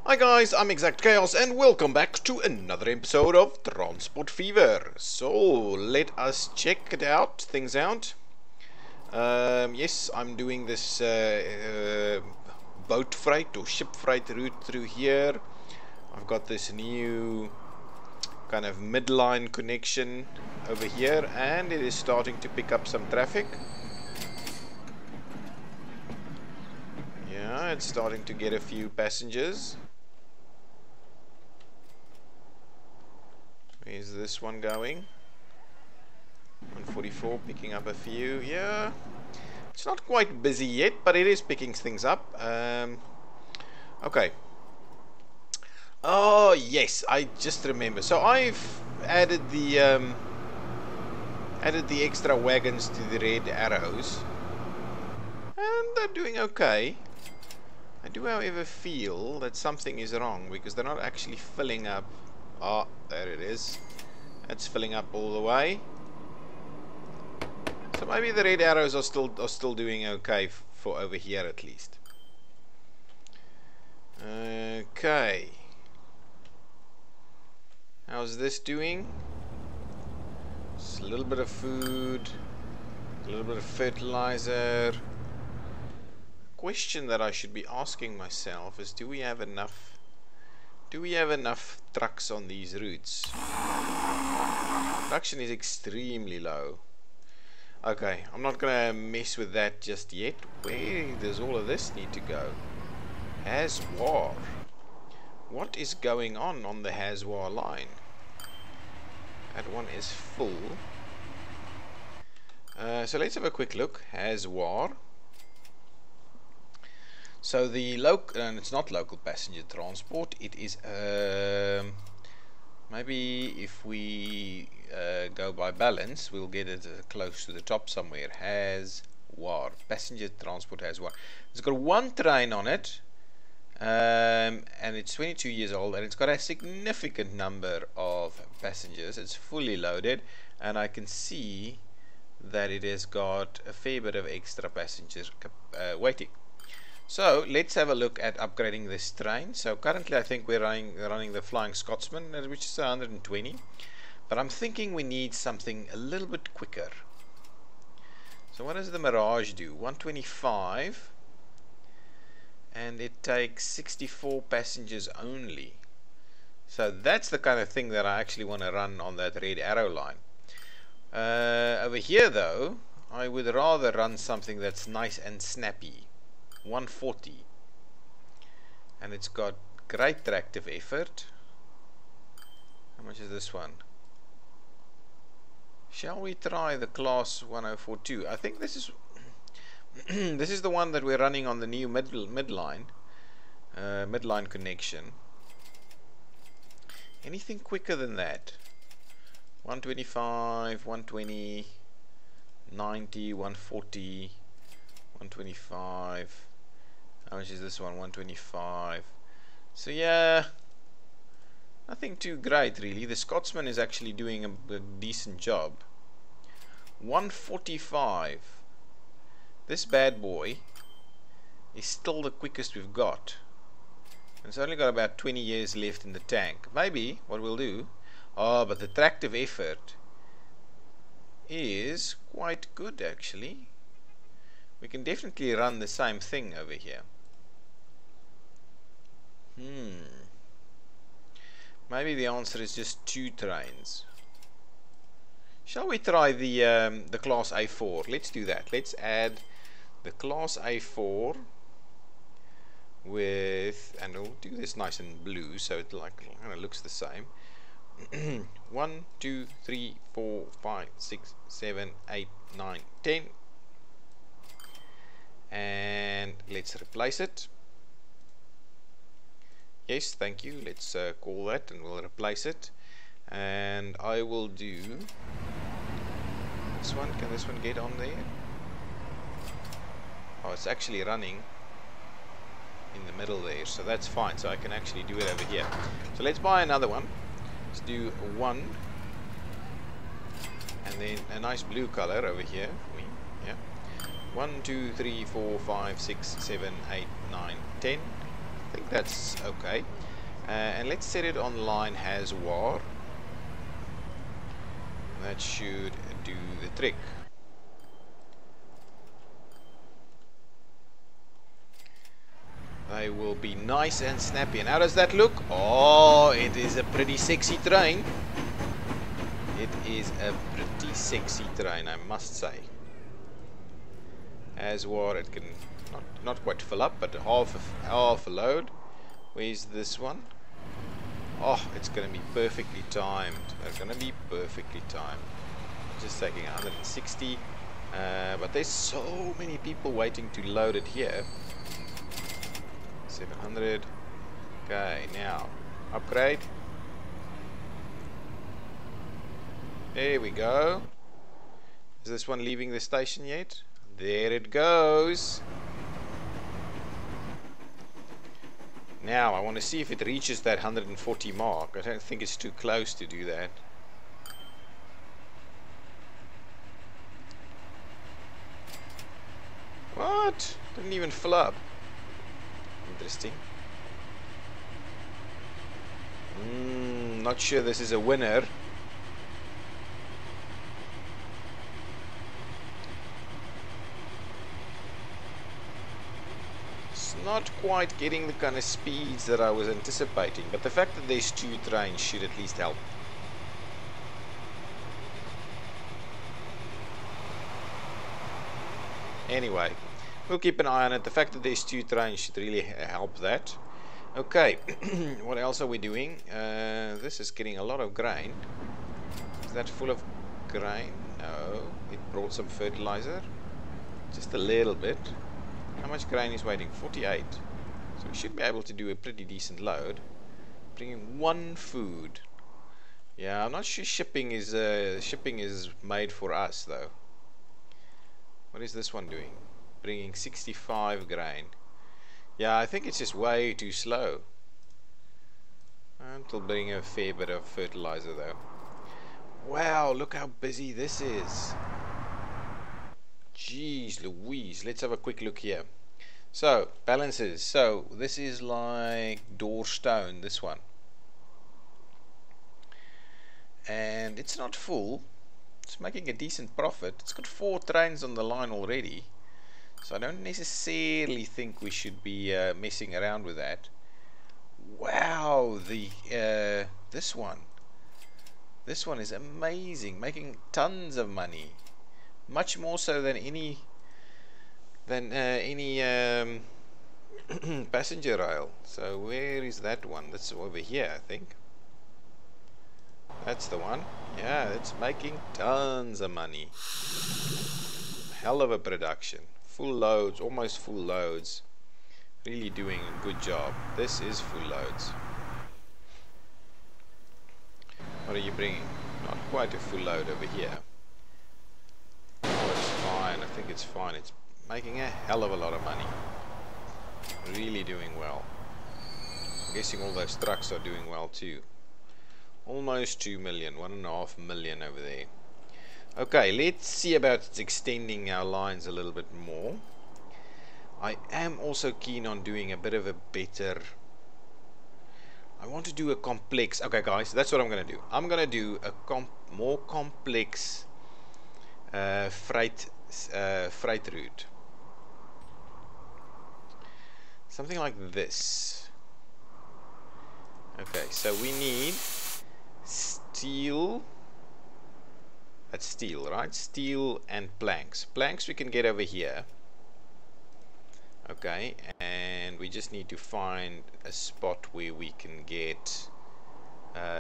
Hi guys, I'm ExactChaos and welcome back to another episode of Transport Fever. So let us check things out. Yes, I'm doing this boat freight or ship freight route through here. I've got this new kind of midline connection over here and it is starting to pick up some traffic. Yeah, it's starting to get a few passengers. Where's this one going? 144, picking up a few. Yeah, it's not quite busy yet, but it is picking things up. Okay. Oh yes, I just remember. So I've added the extra wagons to the red arrows, and they're doing okay. I do, however, feel that something is wrong because they're not actually filling up. Oh, there it is. That's filling up all the way. So maybe the red arrows are still doing okay for over here at least. Okay. How's this doing? Just a little bit of food, a little bit of fertilizer. Question that I should be asking myself is, do we have enough trucks on these routes? Production is extremely low. Okay, I'm not gonna mess with that just yet. Where does all of this need to go? Hazwar. What is going on the Hazwar line? That one is full. So let's have a quick look. Hazwar. So the local, and it's not local passenger transport, it is maybe if we go by balance, we'll get it close to the top somewhere. Hazwar, passenger transport Hazwar. It's got one train on it, and it's 22 years old, and it's got a significant number of passengers. It's fully loaded, and I can see that it has got a fair bit of extra passengers waiting. So let's have a look at upgrading this train. So currently I think we're running the Flying Scotsman, which is 120, but I'm thinking we need something a little bit quicker. So what does the Mirage do? 125, and it takes 64 passengers only. So that's the kind of thing that I actually want to run on that red arrow line. Over here though, I would rather run something that's nice and snappy. 140, and it's got great tractive effort. How much is this one? Shall we try the class 1042? I think this is this is the one that we're running on the new midline connection. Anything quicker than that? 125, 120, 90, 140, 125. How much is this one? 125. So yeah, nothing too great really. The Scotsman is actually doing a decent job. 145. This bad boy is still the quickest we've got. And it's only got about 20 years left in the tank. Maybe what we'll do, but the tractive effort is quite good actually. We can definitely run the same thing over here. Maybe the answer is just 2 trains. Shall we try the class A4? Let's do that. Let's add the class A4 with, and we'll do this nice and blue so it kind of looks the same. 1, 2, 3, 4, 5, 6, 7, 8, 9, 10. And let's replace it. Yes, thank you. Let's call that and we'll replace it. And I will do this one. Can this one get on there? Oh, it's actually running in the middle there, so that's fine. So I can actually do it over here. So let's buy another one. Let's do 1 and then a nice blue color over here for me. Yeah. 1, 2, 3, 4, 5, 6, 7, 8, 9, 10. I think that's okay. And let's set it on line has war. That should do the trick. They will be nice and snappy. And how does that look? Oh, it is a pretty sexy train. It is a pretty sexy train, I must say. As war, it can not quite fill up, but half a load. Where's this one? Oh, it's going to be perfectly timed. It's going to be perfectly timed. Just taking 160. But there's so many people waiting to load it here. 700. Okay, now upgrade. There we go. Is this one leaving the station yet? There it goes. Now I want to see if it reaches that 140 mark. I don't think it's too close to do that. What? Didn't even fill up. Interesting. Not sure this is a winner. It's not quite getting the kind of speeds that I was anticipating, but the fact that there's two trains should at least help. Anyway, we'll keep an eye on it. The fact that there's two trains should really help that. Okay, what else are we doing? This is getting a lot of grain. Is that full of grain? No, it brought some fertilizer. Just a little bit. How much grain is waiting? 48. So we should be able to do a pretty decent load. Bringing one food. Yeah, I'm not sure shipping is made for us though. What is this one doing? Bringing 65 grain. Yeah, I think it's just way too slow. And it'll bring a fair bit of fertilizer though. Wow, look how busy this is. Jeez Louise. Let's have a quick look here. So, balances. So, this is like Doorstone, this one. And it's not full. It's making a decent profit. It's got 4 trains on the line already. So I don't necessarily think we should be messing around with that. Wow, this one is amazing, making tons of money, much more so than any passenger rail. So where is that one? That's over here, I think. That's the one. Yeah, it's making tons of money. Hell of a production. Full loads, almost full loads. Really doing a good job. This is full loads. What are you bringing? Not quite a full load over here. Oh, it's fine. I think it's fine. It's making a hell of a lot of money. Really doing well. I'm guessing all those trucks are doing well too. Almost 2 million, 1.5 million over there. Okay, let's see about extending our lines a little bit more. I am also keen on doing a bit of a better... I want to do a complex... Okay guys, that's what I'm going to do. I'm going to do a more complex freight route. Something like this. Okay, so we need steel. That's steel, right? Steel and planks. Planks we can get over here. Okay, and we just need to find a spot where we can get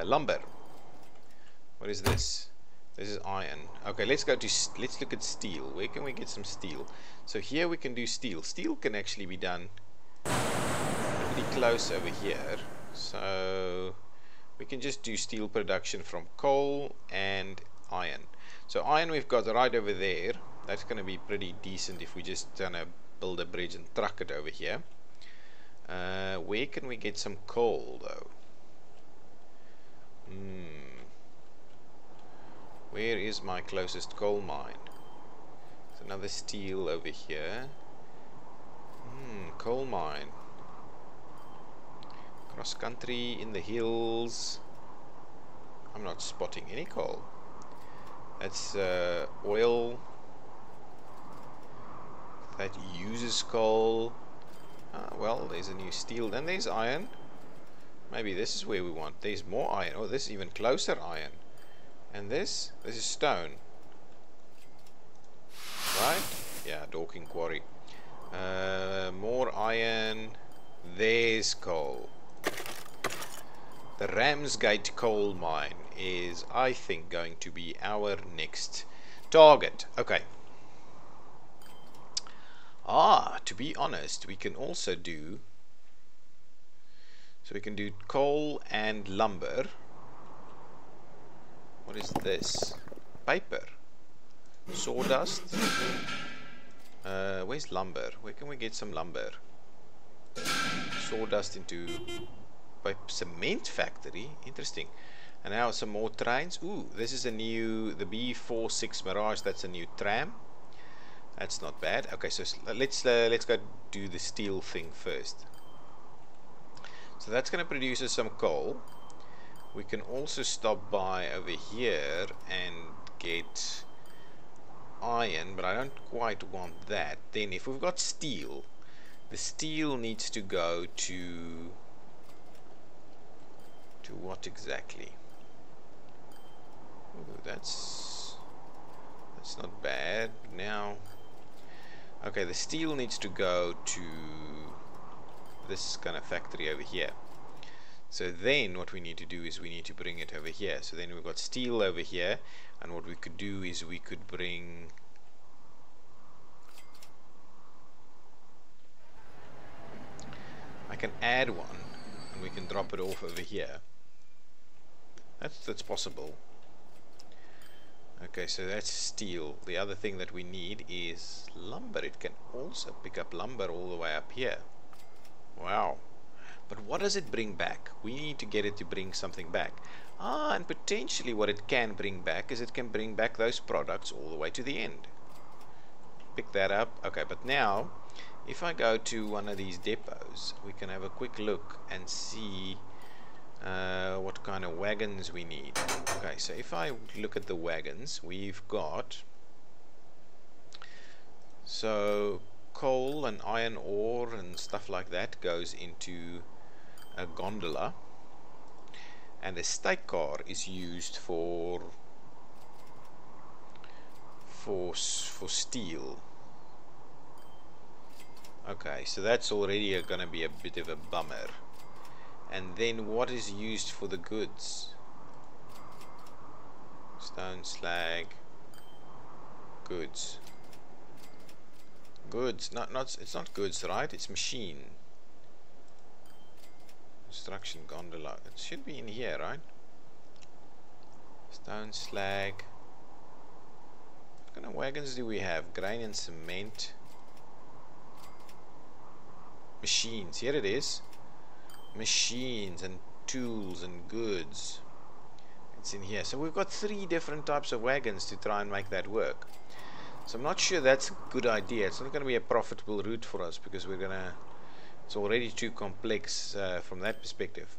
lumber. What is this? This is iron. Okay, let's look at steel. Where can we get some steel? So here we can do steel. Steel can actually be done pretty close over here. So we can just do steel production from coal and iron. So iron we've got right over there. That's going to be pretty decent if we just build a bridge and truck it over here. Where can we get some coal though? Where is my closest coal mine? There's another steel over here. Coal mine. Cross country in the hills. I'm not spotting any coal. That's oil that uses coal. Well, there's a new steel. Then there's iron. Maybe this is where we want. There's more iron. Oh, this is even closer iron. And this is stone. Right? Yeah, Dorking Quarry. More iron. There's coal. The Ramsgate coal mine is, I think, going to be our next target. Okay. To be honest, we can also do... So we can do coal and lumber. What is this? Paper. Sawdust. Where's lumber? Where can we get some lumber? Sawdust into cement factory. Interesting. And now some more trains. Ooh, this is a new, the B46 Mirage. That's a new tram. That's not bad. Okay, so let's go do the steel thing first. So that's going to produce us some coal. We can also stop by over here and get iron, but I don't quite want that. Then if we've got steel, the steel needs to go to what exactly? Ooh, that's not bad. Now, okay, the steel needs to go to this kind of factory over here. So then what we need to do is we need to bring it over here. So then we've got steel over here, and what we could do is we could bring I can add one and we can drop it off over here. That's possible. Okay, so that's steel. The other thing that we need is lumber. It can also pick up lumber all the way up here. Wow. But what does it bring back? We need to get it to bring something back. And potentially what it can bring back is it can bring back those products all the way to the end. Pick that up. Okay, but now if I go to one of these depots, we can have a quick look and see what kind of wagons we need. Okay, so if I look at the wagons, we've got coal and iron ore and stuff like that goes into a gondola, and a stake car is used for steel. Okay, so that's already going to be a bit of a bummer. And then what is used for the goods? Stone, slag, goods. Goods, it's not goods, right? It's machine. Construction gondola. It should be in here, right? Stone, slag. What kind of wagons do we have? Grain and cement. Machines. Here it is. Machines and tools and goods. It's in here. So we've got 3 different types of wagons to try and make that work. So I'm not sure that's a good idea. It's not going to be a profitable route for us because it's already too complex from that perspective.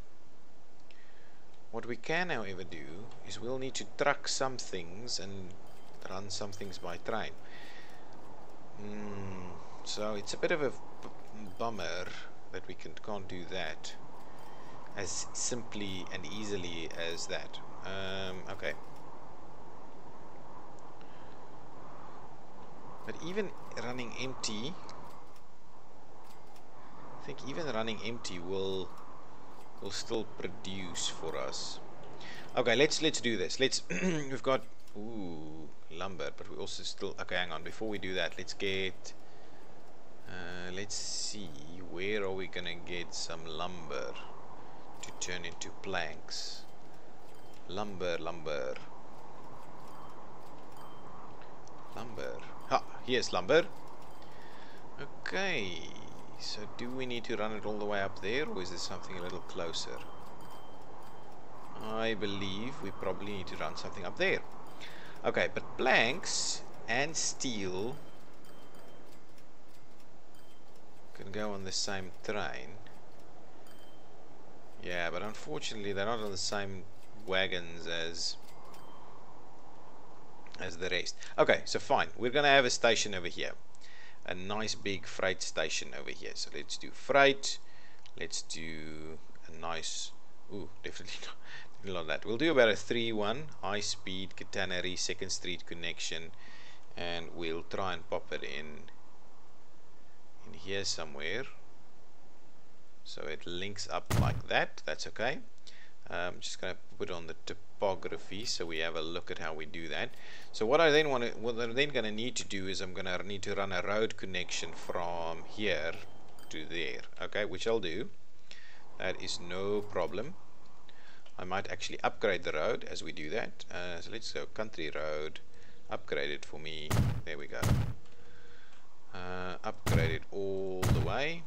What we can however do is we'll need to truck some things and run some things by train. So it's a bit of a bummer that we can't do that as simply and easily as that. Okay. But even running empty, I think even running empty will still produce for us. Okay, let's do this. We've got lumber, but we also still okay. Hang on, before we do that, let's get. Let's see, where are we gonna get some lumber to turn into planks? Lumber. Ha! Here's lumber. Okay, so do we need to run it all the way up there, or is there something a little closer? I believe we probably need to run something up there. Okay, but planks and steel can go on the same train. Yeah, but unfortunately they're not on the same wagons as the rest. Okay, so fine. We're gonna have a station over here. A nice big freight station over here. So let's do freight. Let's do a nice, ooh, definitely not that. We'll do about a 3-1 high speed catenary 2nd Street connection, and we'll try and pop it in here somewhere, so it links up like that. That's okay. I'm just going to put on the topography so we have a look at how we do that. So what I'm then going to need to do is I'm going to need to run a road connection from here to there, okay, which I'll do. That is no problem. I might actually upgrade the road as we do that. So let's go country road, upgrade it for me. There we go. Upgrade it all the way.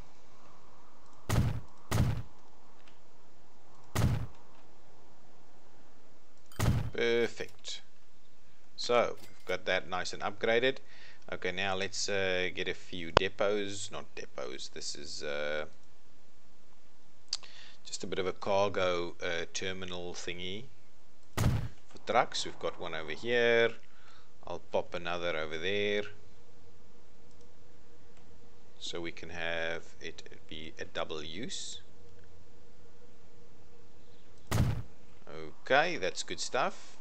Perfect. So we've got that nice and upgraded. Okay, now let's get a few depots. Not depots. This is just a bit of a cargo terminal thingy for trucks. We've got one over here. I'll pop another over there, so we can have it be a double use. Okay, that's good stuff.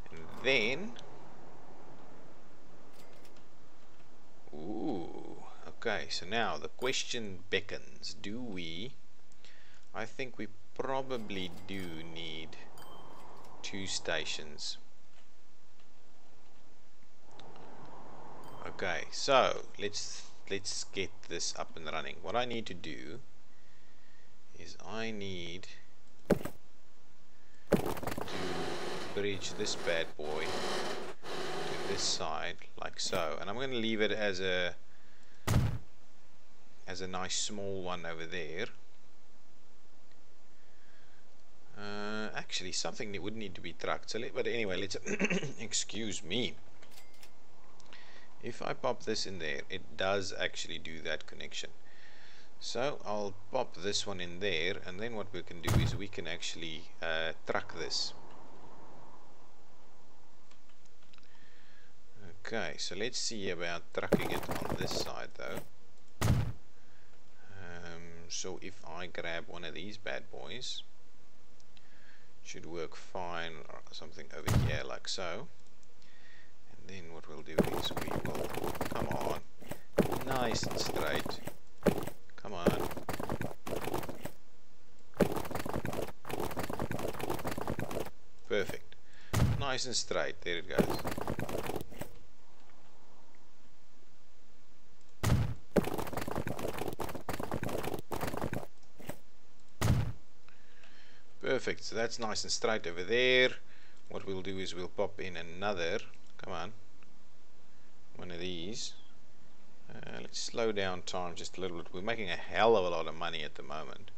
And then, ooh, okay, so now the question beckons. I think we probably do need 2 stations. Okay, so let's get this up and running. What I need to do is I need to bridge this bad boy to this side like so, and I'm going to leave it as a nice small one over there. Actually, something that would need to be trucked. So but anyway, let's excuse me. If I pop this in there, it does actually do that connection. So I'll pop this one in there, and then what we can do is we can actually truck this. Okay, so let's see about trucking it on this side though. So if I grab one of these bad boys, should work fine, or something over here like so. And then what we'll do is we will, come on, nice and straight, come on. Perfect, nice and straight, there it goes. Perfect, so that's nice and straight over there. What we'll do is we'll pop in another, come on, one of these. Let's slow down time just a little bit. We're making a hell of a lot of money at the moment.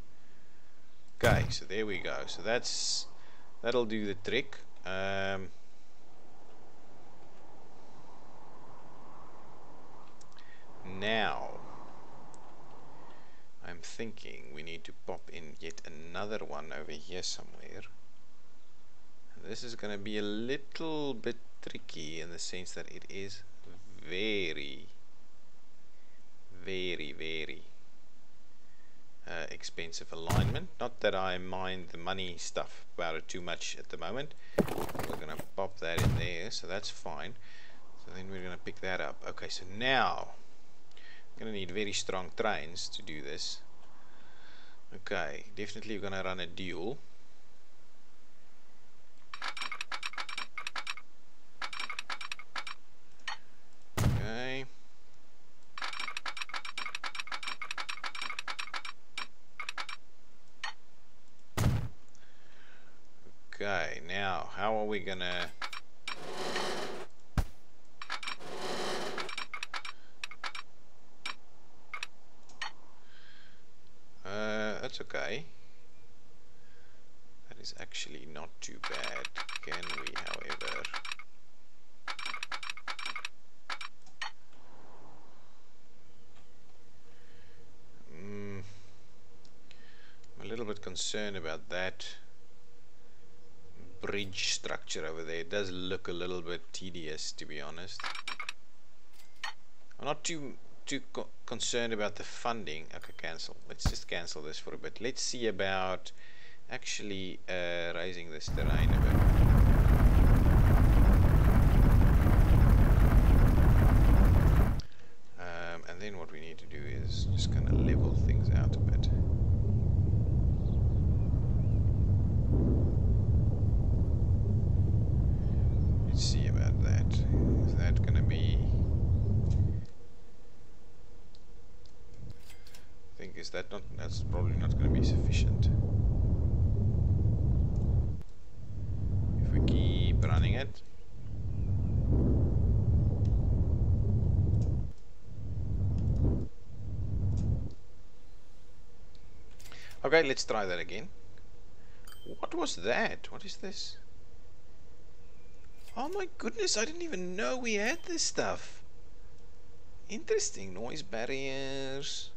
Okay, so there we go. So that'll do the trick. Now I'm thinking we need to pop in yet another one over here somewhere. And this is going to be a little bit tricky in the sense that it is very expensive alignment. Not that I mind the money stuff about it too much at the moment. We're going to pop that in there, so that's fine. So then we're going to pick that up. Okay, so now I'm going to need very strong trains to do this. Okay, definitely we're going to run a dual. Okay. Okay, now how are we gonna that's okay. That is actually not too bad. Can we, however, I'm a little bit concerned about that bridge structure over there. It does look a little bit tedious, to be honest. I'm not too concerned about the funding. Okay, cancel. Let's just cancel this for a bit. Let's see about actually raising this terrain a bit. And then what we need to do is just kind of level things out a bit. Let's see about that. Is that going to be... I think, is that not... That's probably not going to be sufficient. If we keep running it. Okay, let's try that again. What was that? What is this? Oh my goodness, I didn't even know we had this stuff. Interesting. Noise barriers,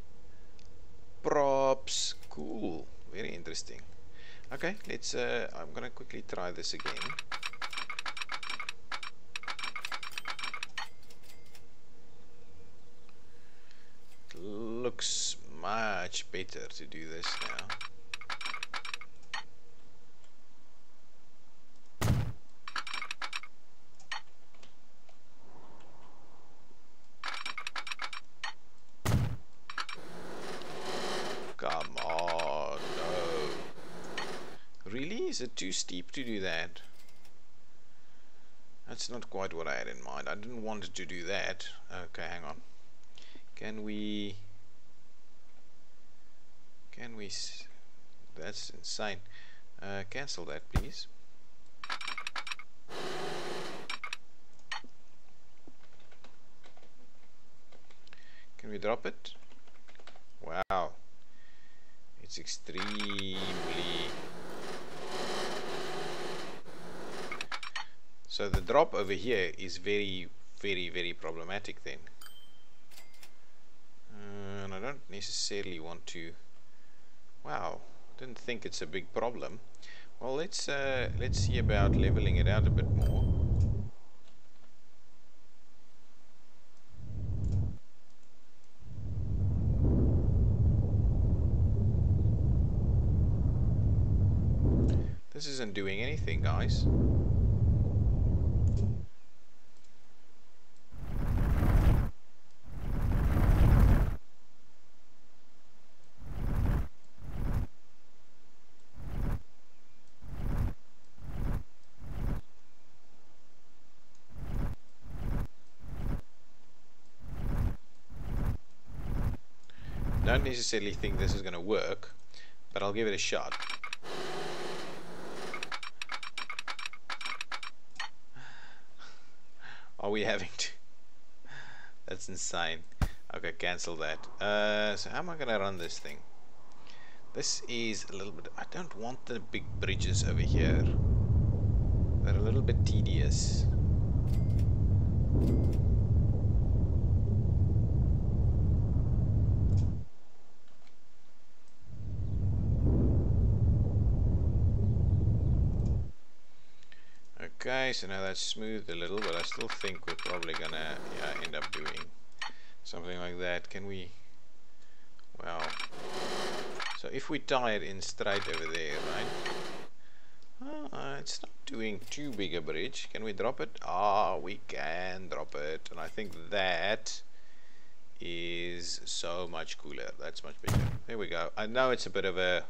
props. Cool. Very interesting. Okay, let's I'm gonna quickly try this again. It looks much better to do this now. Come on, no. Really? Is it too steep to do that? That's not quite what I had in mind. I didn't want it to do that. Okay, hang on. Can we... That's insane. Cancel that, please. Can we drop it? Wow. It's extremely... So the drop over here is very, very problematic then. And I don't necessarily want to... Wow, didn't think it's a big problem. Well, let's see about leveling it out a bit more. This isn't doing anything, guys. Don't necessarily think this is going to work, but I'll give it a shot. Are we having to? That's insane. Okay, cancel that. So how am I going to run this thing? This is a little bit... I don't want the big bridges over here. They're a little bit tedious. Okay, so now that's smoothed a little, but I still think we're probably gonna end up doing something like that. Can we... Well, so if we tie it in straight over there, right? It's not doing too big a bridge. Can we drop it? We can drop it, and I think that is so much cooler. That's much better. There we go. I know it's a bit of a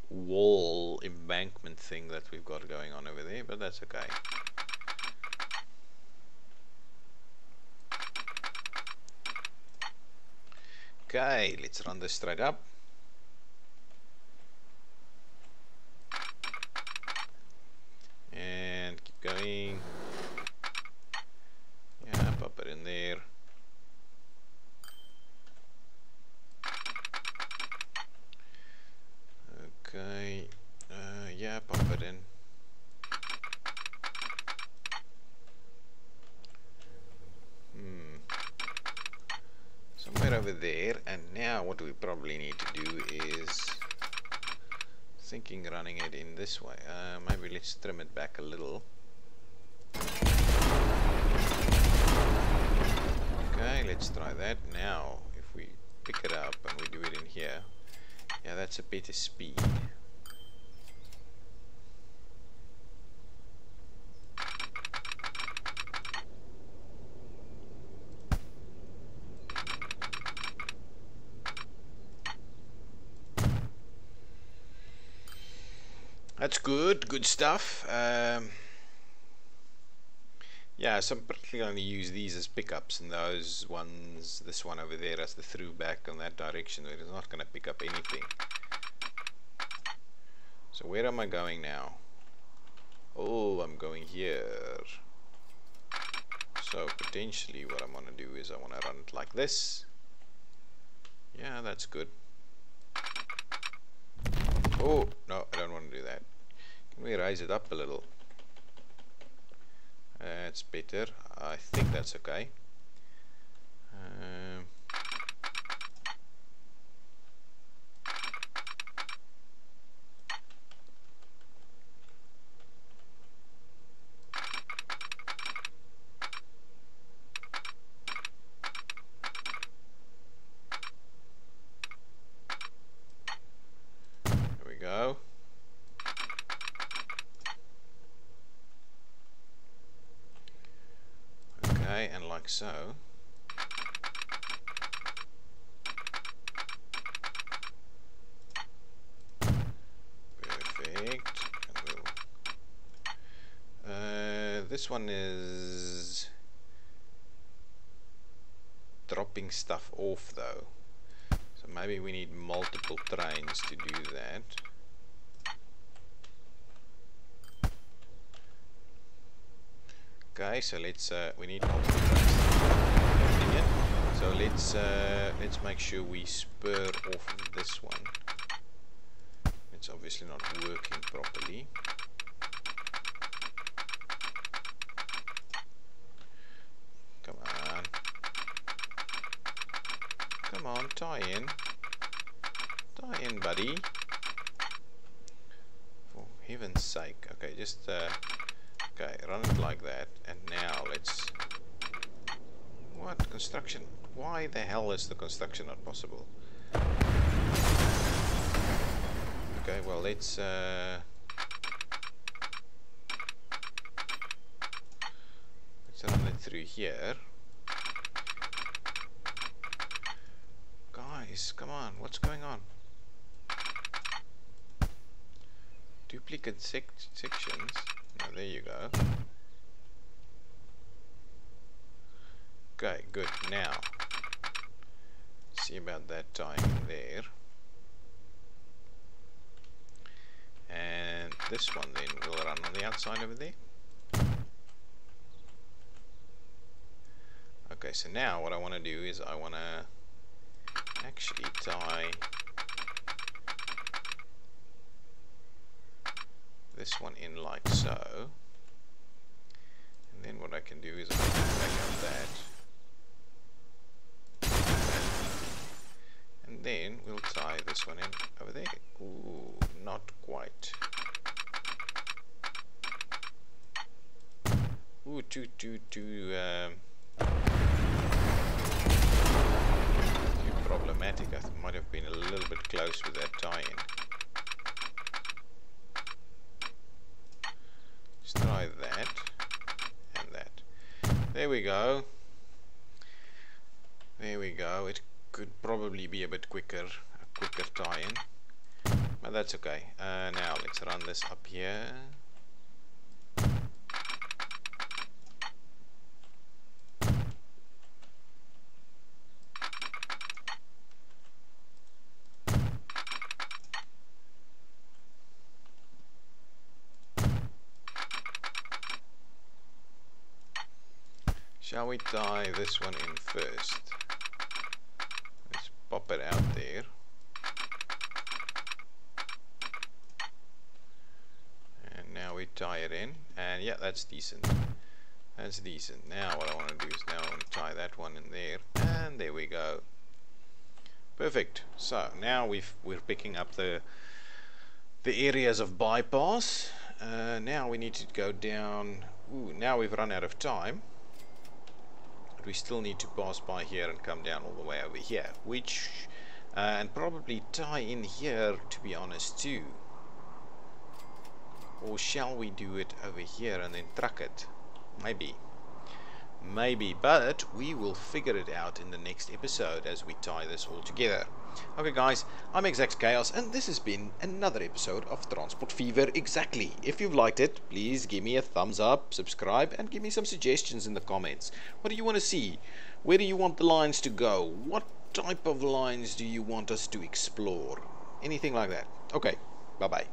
wall embankment thing that we've got going on over there, but that's okay. Okay, let's run this straight up. And keep going. Yeah, pop it in there. Okay, yeah, pop it in. Somewhere over there, and now what we probably need to do is thinking running it in this way. Maybe let's trim it back a little. Okay, let's try that. Now, if we pick it up and we do it in here, yeah, that's a better speed. That's good stuff. Yeah, so I'm particularly going to use these as pickups, and those ones, this one over there as the through back in that direction, where it's not going to pick up anything. So where am I going now? Oh, I'm going here. So potentially what I'm going to do is I want to run it like this. Yeah, that's good. Oh, no, I don't want to do that. Can we raise it up a little? That's better. I think that's okay. There we go. Okay, and like so. Perfect. And this one is dropping stuff off though. So maybe we need multiple trains to do that. Okay, so let's we need multiple trains. So let's make sure we spur off of this one. It's obviously not working properly. Come on. Come on, tie in. Tie in, buddy. For heaven's sake. Okay, just okay, run it like that. And now let's... What? Construction? Why the hell is the construction not possible? Okay, well let's run it through here. Guys, come on, what's going on? Duplicate sections. Oh, there you go. Okay, good. Now, see about that tying in there. And this one then will run on the outside over there. Okay, so now what I want to do is I want to actually tie this one in like so. And then what I can do is I can back up that. And then we'll tie this one in over there. Ooh, not quite. Ooh, too problematic. I might have been a little bit close with that tie-in. Let's try that and that. There we go. There we go. It could probably be a bit quicker, a quicker tie-in, but that's okay. Now let's run this up here. Shall we tie this one in first? Let's pop it out there. And now we tie it in. And yeah, that's decent. That's decent. Now what I want to do is now I want to tie that one in there. And there we go. Perfect. So now we're picking up the the areas of bypass. Now we need to go down. Ooh, now we've run out of time. But we still need to pass by here and come down all the way over here. Which, and probably tie in here, to be honest, too. Or shall we do it over here and then truck it? Maybe. Maybe, but we will figure it out in the next episode as we tie this all together. Okay guys, I'm ExactChaos and this has been another episode of Transport Fever Exactly. If you've liked it, please give me a thumbs up, subscribe and give me some suggestions in the comments. What do you want to see? Where do you want the lines to go? What type of lines do you want us to explore? Anything like that. Okay, bye bye.